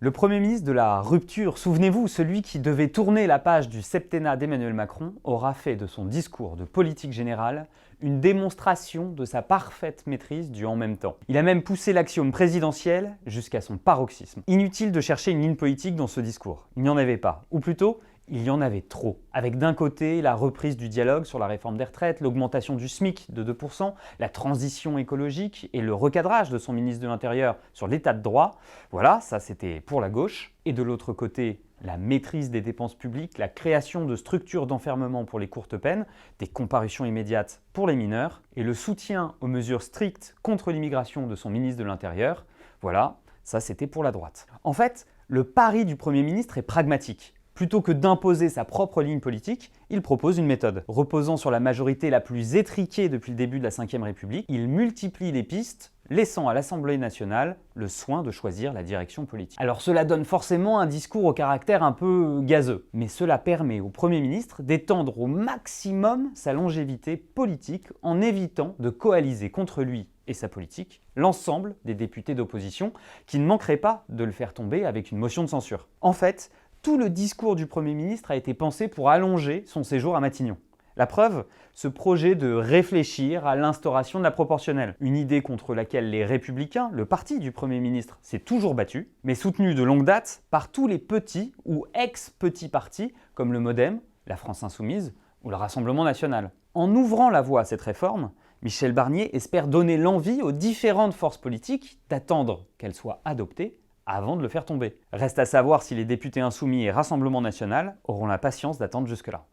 Le Premier ministre de la rupture, souvenez-vous, celui qui devait tourner la page du septennat d'Emmanuel Macron, aura fait de son discours de politique générale une démonstration de sa parfaite maîtrise du « en même temps ». Il a même poussé l'axiome présidentiel jusqu'à son paroxysme. Inutile de chercher une ligne politique dans ce discours. Il n'y en avait pas. Ou plutôt, il y en avait trop. Avec d'un côté la reprise du dialogue sur la réforme des retraites, l'augmentation du SMIC de 2%, la transition écologique et le recadrage de son ministre de l'Intérieur sur l'état de droit. Voilà, ça c'était pour la gauche. Et de l'autre côté, la maîtrise des dépenses publiques, la création de structures d'enfermement pour les courtes peines, des comparutions immédiates pour les mineurs et le soutien aux mesures strictes contre l'immigration de son ministre de l'Intérieur. Voilà, ça c'était pour la droite. En fait, le pari du Premier ministre est pragmatique. Plutôt que d'imposer sa propre ligne politique, il propose une méthode. Reposant sur la majorité la plus étriquée depuis le début de la Ve République, il multiplie les pistes, laissant à l'Assemblée nationale le soin de choisir la direction politique. Alors cela donne forcément un discours au caractère un peu gazeux, mais cela permet au Premier ministre d'étendre au maximum sa longévité politique en évitant de coaliser contre lui et sa politique l'ensemble des députés d'opposition qui ne manqueraient pas de le faire tomber avec une motion de censure. En fait, tout le discours du Premier ministre a été pensé pour allonger son séjour à Matignon. La preuve, ce projet de réfléchir à l'instauration de la proportionnelle, une idée contre laquelle les Républicains, le parti du Premier ministre, s'est toujours battu, mais soutenu de longue date par tous les petits ou ex-petits partis comme le MoDem, la France Insoumise ou le Rassemblement National. En ouvrant la voie à cette réforme, Michel Barnier espère donner l'envie aux différentes forces politiques d'attendre qu'elle soit adoptée avant de le faire tomber. Reste à savoir si les députés insoumis et Rassemblement National auront la patience d'attendre jusque-là.